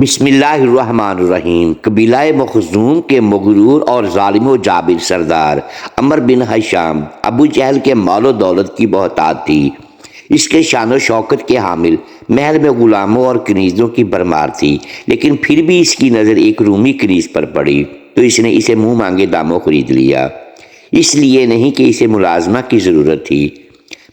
بسم اللہ الرحمن الرحیم۔ قبیلہ مخزوم کے مغرور اور ظالم و جابر سردار عمر بن ہشام ابو جہل کے مال و دولت کی بہتات تھی۔ اس کے شان و شوکت کے حامل محل میں غلاموں اور کنیزوں کی بھرمار تھی، لیکن پھر بھی اس کی نظر ایک رومی کنیز پر پڑی تو اس نے اسے منہ مانگے داموں خرید لیا۔ اس لیے نہیں کہ اسے ملازمہ کی ضرورت تھی،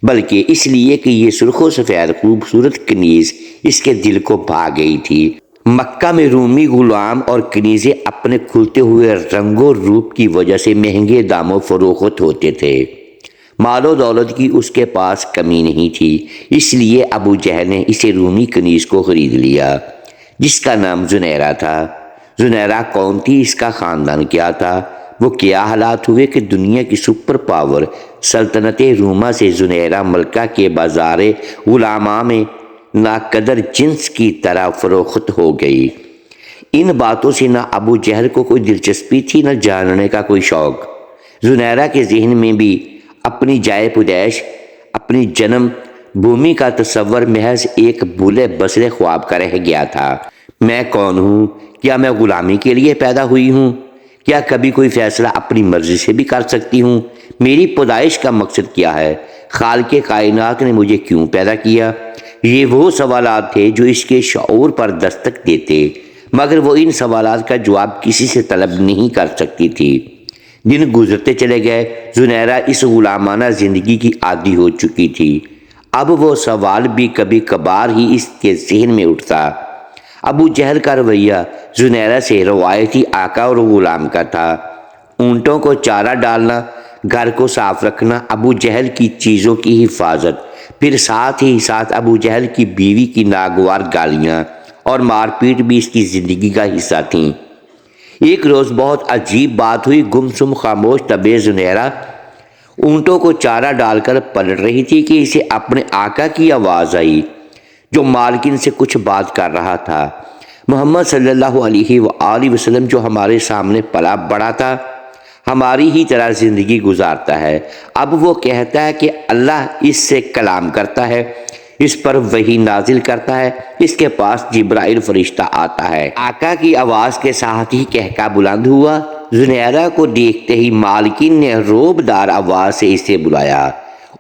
بلکہ اس لیے کہ یہ سرخ و سفید خوبصورت کنیز اس کے دل کو بھا گئی تھی۔ مکہ میں رومی غلام اور کنیزیں اپنے کھلتے ہوئے رنگ و روپ کی وجہ سے مہنگے داموں فروخت ہوتے تھے۔ مال و دولت کی اس کے پاس کمی نہیں تھی، اس لیے ابو جہل نے اسے رومی کنیز کو خرید لیا جس کا نام زنیرہ تھا۔ زنیرہ کون تھی، اس کا خاندان کیا تھا، وہ کیا حالات ہوئے کہ دنیا کی سپر پاور سلطنت روما سے زنیرہ ملکہ کے بازار غلاماں میں ناقدر جنس کی طرح فروخت ہو گئی۔ ان باتوں سے نہ ابو جہل کو کوئی دلچسپی تھی، نہ جاننے کا کوئی شوق۔ زنیرہ کے ذہن میں بھی اپنی جائے پیدائش، اپنی جنم بھومی کا تصور محض ایک بھولے بسرے خواب کا رہ گیا تھا۔ میں کون ہوں؟ کیا میں غلامی کے لیے پیدا ہوئی ہوں؟ کیا کبھی کوئی فیصلہ اپنی مرضی سے بھی کر سکتی ہوں؟ میری پیدائش کا مقصد کیا ہے؟ خالق کائنات نے مجھے کیوں پیدا کیا؟ یہ وہ سوالات تھے جو اس کے شعور پر دستک دیتے، مگر وہ ان سوالات کا جواب کسی سے طلب نہیں کر سکتی تھی۔ دن گزرتے چلے گئے، زنیرہ اس غلامانہ زندگی کی عادی ہو چکی تھی۔ اب وہ سوال بھی کبھی کبھار ہی اس کے ذہن میں اٹھتا۔ ابو جہل کا رویہ زنیرہ سے روایتی آقا اور غلام کا تھا۔ اونٹوں کو چارہ ڈالنا، گھر کو صاف رکھنا، ابو جہل کی چیزوں کی حفاظت، پھر ساتھ ہی ساتھ ابو جہل کی بیوی کی ناگوار گالیاں اور مار پیٹ بھی اس کی زندگی کا حصہ تھیں۔ ایک روز بہت عجیب بات ہوئی۔ گمسم خاموش طبع زنیرہ اونٹوں کو چارہ ڈال کر پلٹ رہی تھی کہ اسے اپنے آقا کی آواز آئی جو مالکن سے کچھ بات کر رہا تھا۔ محمد صلی اللہ علیہ وآلہ وسلم جو ہمارے سامنے پلا بڑا تھا، ہماری ہی طرح زندگی گزارتا ہے، اب وہ کہتا ہے کہ اللہ اس سے کلام کرتا ہے، اس پر وحی نازل کرتا ہے، اس کے پاس جبرائیل فرشتہ آتا ہے۔ آقا کی آواز کے ساتھ ہی کہکا بلند ہوا۔ زنیرہ کو دیکھتے ہی مالکین نے روبدار آواز سے اسے بلایا،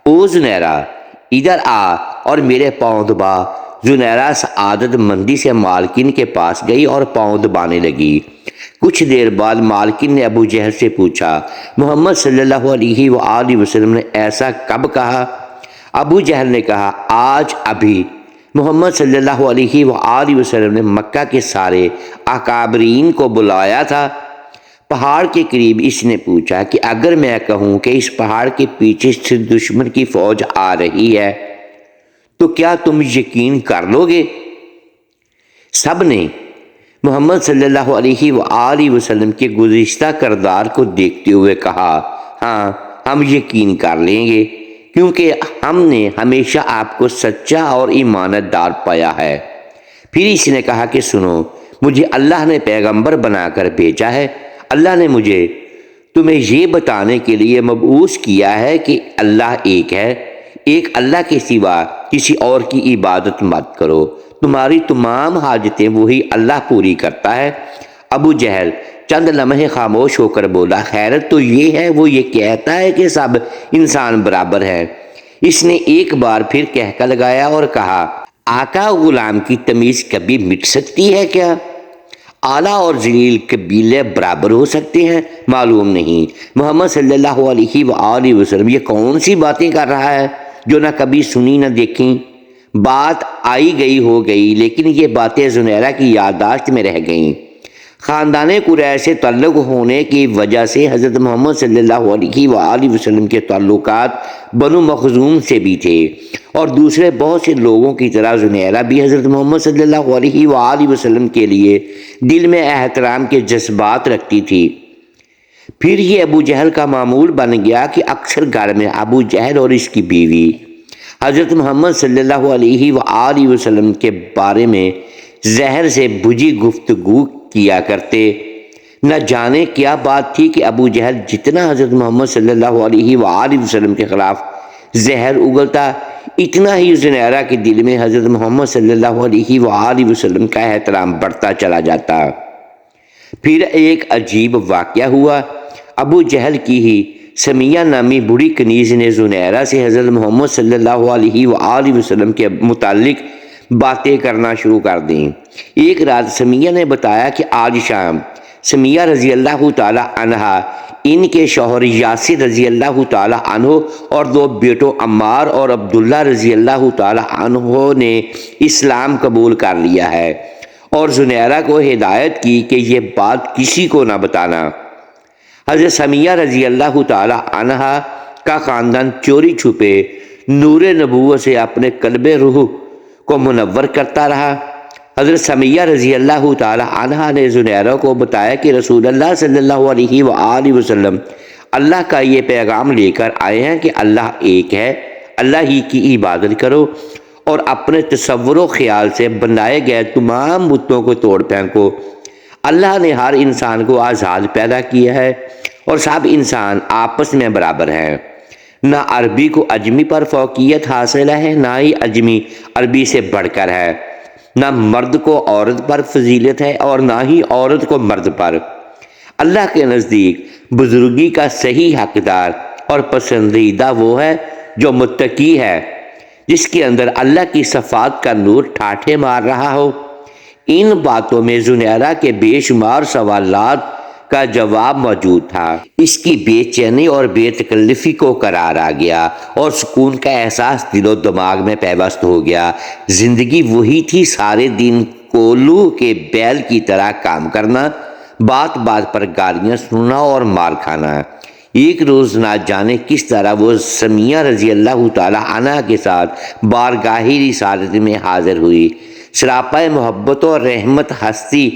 او زنیرہ ادھر آ اور میرے پاؤں دبا۔ زنیرہ سعادت مندی سے مالکین کے پاس گئی اور پاؤں دبانے لگی۔ کچھ دیر بعد مالکین نے ابو جہل سے پوچھا، محمد صلی اللہ علیہ وآلہ وسلم نے ایسا کب کہا؟ ابو جہل نے کہا، آج ابھی محمد صلی اللہ علیہ وآلہ وسلم نے مکہ کے سارے اکابرین کو بلایا تھا۔ پہاڑ کے قریب اس نے پوچھا کہ اگر میں کہوں کہ اس پہاڑ کے پیچھے سے دشمن کی فوج آ رہی ہے تو کیا تم یقین کر لو گے؟ سب نے محمد صلی اللہ علیہ وآلہ وسلم کے گزشتہ کردار کو دیکھتے ہوئے کہا، ہاں ہم یقین کر لیں گے، کیونکہ ہم نے ہمیشہ آپ کو سچا اور ایمانت دار پایا ہے۔ پھر اس نے کہا کہ سنو، مجھے اللہ نے پیغمبر بنا کر بھیجا ہے۔ اللہ نے مجھے تمہیں یہ بتانے کے لیے مبعوث کیا ہے کہ اللہ ایک ہے، ایک اللہ کے سوا کسی اور کی عبادت مت کرو، تمہاری تمام حاجتیں وہی اللہ پوری کرتا ہے۔ ابو جہل چند لمحے خاموش ہو کر بولا، حیرت تو یہ ہے وہ یہ کہتا ہے کہ سب انسان برابر ہیں۔ اس نے ایک بار پھر کہکا لگایا اور کہا، آقا غلام کی تمیز کبھی مٹ سکتی ہے کیا؟ اعلیٰ اور ذلیل قبیلے برابر ہو سکتے ہیں؟ معلوم نہیں۔ محمد صلی اللہ علیہ وآلہ وسلم یہ کون سی باتیں کر رہا ہے جو نہ کبھی سنی نہ دیکھیں؟ بات آئی گئی ہو گئی، لیکن یہ باتیں زنیرہ کی یادداشت میں رہ گئیں۔ خاندان قریش سے تعلق ہونے کی وجہ سے حضرت محمد صلی اللہ علیہ وآلہ وسلم کے تعلقات بنو مخزوم سے بھی تھے، اور دوسرے بہت سے لوگوں کی طرح زنیرہ بھی حضرت محمد صلی اللہ علیہ وآلہ وسلم کے لیے دل میں احترام کے جذبات رکھتی تھی۔ پھر یہ ابو جہل کا معمول بن گیا کہ اکثر گھر میں ابو جہل اور اس کی بیوی حضرت محمد صلی اللہ علیہ وآلہ وسلم کے بارے میں زہر سے بھجی گفتگو کیا کرتے۔ نہ جانے کیا بات تھی کہ ابو جہل جتنا حضرت محمد صلی اللہ علیہ وآلہ وسلم کے خلاف زہر اگلتا، اتنا ہی زنیرہ کے دل میں حضرت محمد صلی اللہ علیہ وآلہ وسلم کا احترام بڑھتا چلا جاتا۔ پھر ایک عجیب واقعہ ہوا۔ ابو جہل کی ہی سمیہ نامی بڑی کنیز نے زنیرہ سے حضرت محمد صلی اللہ علیہ وآلہ وسلم کے متعلق باتیں کرنا شروع کر دیں۔ ایک رات سمیہ نے بتایا کہ آج شام سمیہ رضی اللہ تعالی عنہا، ان کے شوہر یاسر رضی اللہ تعالی عنہ اور دو بیٹوں عمار اور عبداللہ رضی اللہ تعالی عنہ نے اسلام قبول کر لیا ہے، اور زنیرہ کو ہدایت کی کہ یہ بات کسی کو نہ بتانا۔ حضرت سمیہ رضی اللہ تعالی عنہا کا خاندان چوری چھپے نور نبوت سے اپنے قلب روح کو منور کرتا رہا۔ حضرت سمیہ رضی اللہ تعالی عنہا نے زنیرہ کو بتایا کہ رسول اللہ صلی اللہ علیہ وآلہ وسلم اللہ کا یہ پیغام لے کر آئے ہیں کہ اللہ ایک ہے، اللہ ہی کی عبادت کرو اور اپنے تصور و خیال سے بنائے گئے تمام بتوں کو توڑ پھینکو۔ اللہ نے ہر انسان کو آزاد پیدا کیا ہے اور سب انسان آپس میں برابر ہیں۔ نہ عربی کو اجمی پر فوقیت حاصل ہے، نہ ہی اجمی عربی سے بڑھ کر ہے۔ نہ مرد کو عورت پر فضیلت ہے اور نہ ہی عورت کو مرد پر۔ اللہ کے نزدیک بزرگی کا صحیح حقدار اور پسندیدہ وہ ہے جو متقی ہے، جس کے اندر اللہ کی صفات کا نور ٹھاٹھے مار رہا ہو۔ ان باتوں میں زنیرہ کے بے شمار سوالات کا جواب موجود تھا۔ اس کی بے چینی اور بے تکلفی کو قرار آ گیا اور سکون کا احساس دل و دماغ میں پیوست ہو گیا۔ زندگی وہی تھی، سارے دن کولو کے بیل کی طرح کام کرنا، بات بات پر گالیاں سننا اور مار کھانا۔ ایک روز نہ جانے کس طرح وہ سمیہ رضی اللہ تعالی عنہ کے ساتھ بارگاہ رسالت میں حاضر ہوئی۔ سراپا محبت اور رحمت ہستی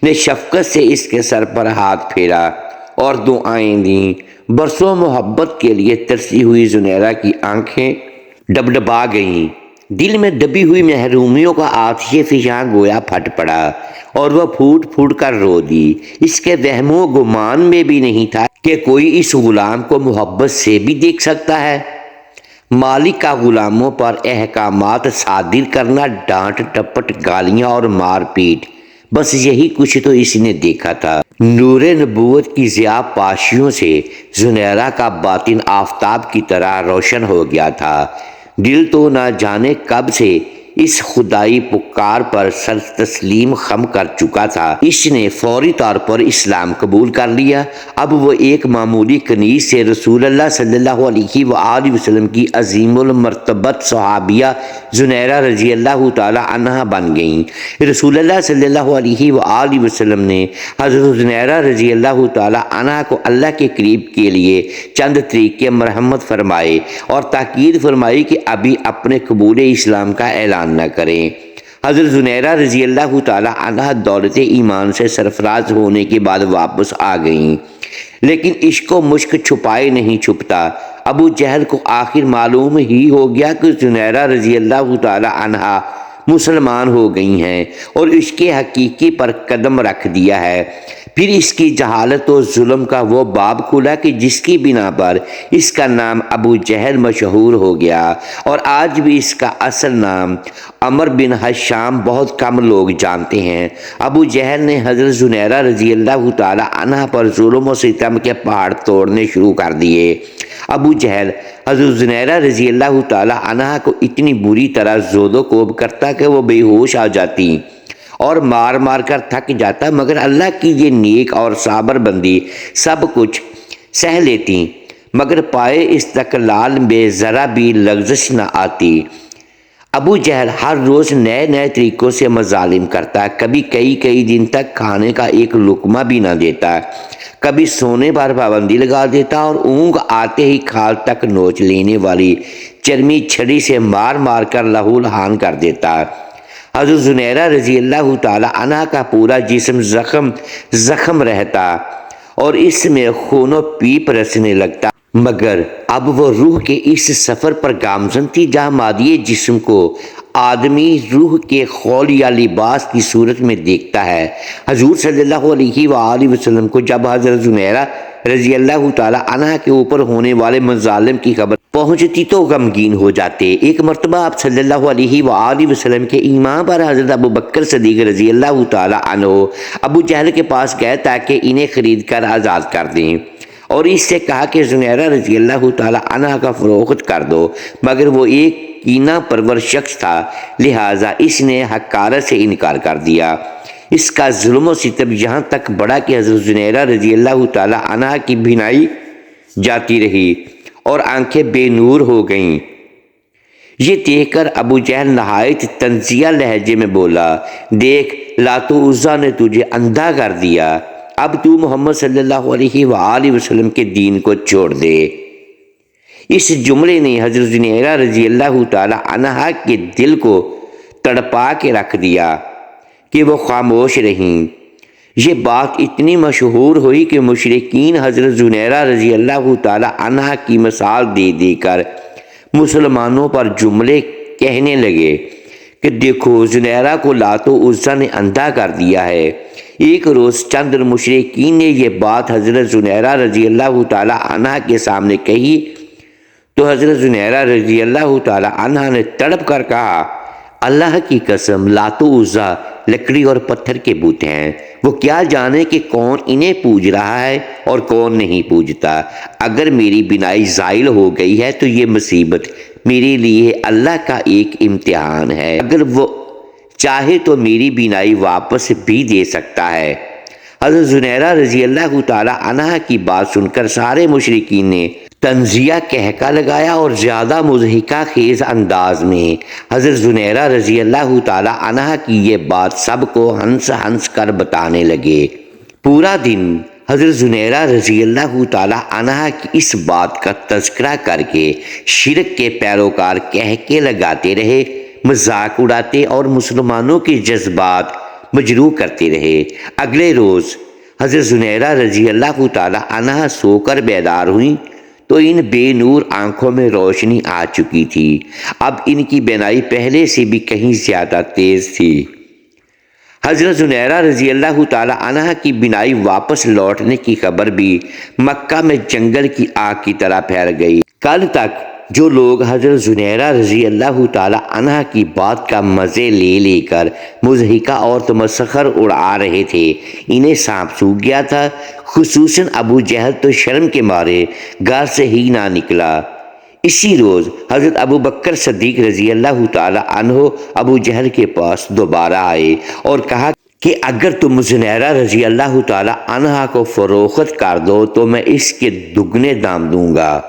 نے شفقت سے اس کے سر پر ہاتھ پھیرا اور دعائیں دیں۔ برسوں محبت کے لیے ترسی ہوئی زنیرہ کی آنکھیں ڈبڈبا گئیں، دل میں دبی ہوئی محرومیوں کا آتش فشاں گویا پھٹ پڑا اور وہ پھوٹ پھوٹ کر رو دی۔ اس کے وہم و گمان میں بھی نہیں تھا کہ کوئی اس غلام کو محبت سے بھی دیکھ سکتا ہے۔ مالک کا غلاموں پر احکامات صادر کرنا، ڈانٹ ٹپٹ، گالیاں اور مار پیٹ، بس یہی کچھ تو اس نے دیکھا تھا۔ نور نبوت کی ضیاء پاشیوں سے زنیرہ کا باطن آفتاب کی طرح روشن ہو گیا تھا۔ دل تو نہ جانے کب سے اس خدائی پکار پر سر تسلیم خم کر چکا تھا۔ اس نے فوری طور پر اسلام قبول کر لیا۔ اب وہ ایک معمولی کنیز سے رسول اللہ صلی اللہ علیہ وآلہ وسلم کی عظیم المرتبت صحابیہ زنیرہ رضی اللہ تعالی عنہا بن گئیں۔ رسول اللہ صلی اللہ علیہ وآلہ وسلم نے حضرت زنیرہ رضی اللہ تعالی عنہا کو اللہ کے قریب کے لیے چند طریقے مرحمت فرمائے اور تاکید فرمائی کہ ابھی اپنے قبول اسلام کا اعلان نہ کریں۔ حضرت زنیرہ رضی اللہ تعالی عنہا دولت ایمان سے سرفراز ہونے کے بعد واپس آ گئیں، لیکن عشق و مشق چھپائے نہیں چھپتا۔ ابو جہل کو آخر معلوم ہی ہو گیا کہ زنیرہ رضی اللہ تعالی عنہا مسلمان ہو گئی ہیں اور عشق حقیقی پر قدم رکھ دیا ہے۔ پھر اس کی جہالت و ظلم کا وہ باب کھلا کہ جس کی بنا پر اس کا نام ابو جہل مشہور ہو گیا، اور آج بھی اس کا اصل نام عمر بن حشام بہت کم لوگ جانتے ہیں۔ ابو جہل نے حضرت زنیرہ رضی اللہ تعالی عنہا پر ظلم و ستم کے پہاڑ توڑنے شروع کر دیے۔ ابو جہل حضرت زنیرہ رضی اللہ تعالی عنہا کو اتنی بری طرح زود و کوب کرتا کہ وہ بے ہوش آ جاتی اور مار مار کر تھک جاتا، مگر اللہ کی یہ نیک اور صابر بندی سب کچھ سہ لیتی، مگر پائے استقلال میں ذرا بھی لغزش نہ آتی۔ ابو جہل ہر روز نئے نئے طریقوں سے مظالم کرتا، کبھی کئی دن تک کھانے کا ایک لقمہ بھی نہ دیتا، کبھی سونے پر پابندی لگا دیتا اور اونگ آتے ہی کھال تک نوچ لینے والی چرمی چھڑی سے مار مار کر لہو لہان کر دیتا۔ حضرت زنیرہ رضی اللہ تعالی عنہ کا پورا جسم زخم رہتا اور اس میں خون و پیپ رسنے لگتا، مگر اب وہ روح کے اس سفر پر گامزن تھی جہاں مادی جسم کو آدمی روح کے خول یا لباس کی صورت میں دیکھتا ہے۔ حضور صلی اللہ علیہ وآلہ وسلم کو جب حضرت زنیرہ رضی اللہ تعالی عنہ کے اوپر ہونے والے مظالم کی خبر پہنچتی تو غمگین ہو جاتے۔ ایک مرتبہ آپ صلی اللہ علیہ وآلہ وسلم کے ایمان پر حضرت ابو بکر صدیق رضی اللہ تعالی عنہ ابو جہل کے پاس گئے تاکہ انہیں خرید کر آزاد کر دیں، اور اس سے کہا کہ زنیرہ رضی اللہ تعالی عنہ کا فروخت کر دو، مگر وہ ایک کینہ پرور شخص تھا، لہٰذا اس نے حقارت سے انکار کر دیا۔ اس کا ظلم و ستم یہاں تک بڑھا کہ حضرت زنیرہ رضی اللہ تعالی عنہ کی بینائی جاتی رہی اور آنکھیں بے نور ہو گئیں۔ یہ دیکھ کر ابو جہل نہایت طنزیہ لہجے میں بولا، دیکھ لات و عزیٰ نے تجھے اندھا کر دیا، اب تو محمد صلی اللہ علیہ وآلہ وسلم کے دین کو چھوڑ دے۔ اس جملے نے حضرت زنیرہ رضی اللہ تعالی عنہا کے دل کو تڑپا کے رکھ دیا کہ وہ خاموش رہیں۔ یہ بات اتنی مشہور ہوئی کہ مشرکین حضرت زنیرہ رضی اللہ تعالی عنہ کی مثال دے دے کر مسلمانوں پر جملے کہنے لگے کہ دیکھو زنیرہ کو لات و عزیٰ نے اندھا کر دیا ہے۔ ایک روز چند مشرکین نے یہ بات حضرت زنیرہ رضی اللہ تعالی عنہ کے سامنے کہی تو حضرت زنیرہ رضی اللہ تعالی عنہ نے تڑپ کر کہا، اللہ کی قسم لات و عزیٰ لکڑی اور پتھر کے بت ہیں، وہ کیا جانے کہ کون انہیں پوج رہا ہے اور کون نہیں پوجتا۔ اگر میری بینائی زائل ہو گئی ہے تو یہ مصیبت میرے لیے اللہ کا ایک امتحان ہے، اگر وہ چاہے تو میری بینائی واپس بھی دے سکتا ہے۔ حضرت زنیرہ رضی اللہ تعالی عنہ کی بات سن کر سارے مشرکین نے طنزیہ کہکا لگایا اور زیادہ مضحکہ خیز انداز میں حضرت زنیرہ رضی اللہ تعالی عنہ کی یہ بات سب کو ہنس ہنس کر بتانے لگے۔ پورا دن حضرت زنیرہ رضی اللہ تعالی عنہ کی اس بات کا تذکرہ کر کے شرک کے پیروکار کہکے لگاتے رہے، مذاق اڑاتے اور مسلمانوں کے جذبات مجروح کرتے رہے۔ اگلے روز حضرت زنیرہ رضی اللہ تعالی عنہ سو کر بیدار ہوئیں تو ان بے نور آنکھوں میں روشنی آ چکی تھی۔ اب ان کی بینائی پہلے سے بھی کہیں زیادہ تیز تھی۔ حضرت زنیرہ رضی اللہ تعالی عنہ کی بینائی واپس لوٹنے کی خبر بھی مکہ میں جنگل کی آگ کی طرح پھیل گئی۔ کل تک جو لوگ حضرت زنیرہ رضی اللہ تعالی عنہ کی بات کا مزے لے لے کر مضحکہ اور تمسخر اڑا رہے تھے، انہیں سانپ سونگھ گیا تھا۔ خصوصاً ابو جہل تو شرم کے مارے گھر سے ہی نہ نکلا۔ اسی روز حضرت ابو بکر صدیق رضی اللہ تعالی عنہ ابو جہل کے پاس دوبارہ آئے اور کہا کہ اگر تم زنیرہ رضی اللہ تعالی عنہ کو فروخت کر دو تو میں اس کے دگنے دام دوں گا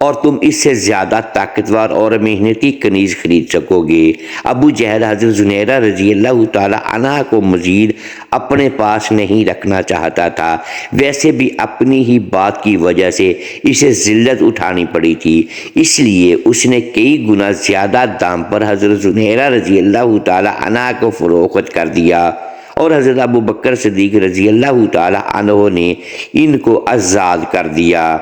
اور تم اس سے زیادہ طاقتور اور محنتی کنیز خرید سکو گے۔ ابو جہل حضرت زنیرہ رضی اللہ تعالی عنہ کو مزید اپنے پاس نہیں رکھنا چاہتا تھا، ویسے بھی اپنی ہی بات کی وجہ سے اسے ذلت اٹھانی پڑی تھی، اس لیے اس نے کئی گنا زیادہ دام پر حضرت زنیرہ رضی اللہ تعالی عنہ کو فروخت کر دیا اور حضرت ابو بکر صدیق رضی اللہ تعالی عنہ نے ان کو آزاد کر دیا۔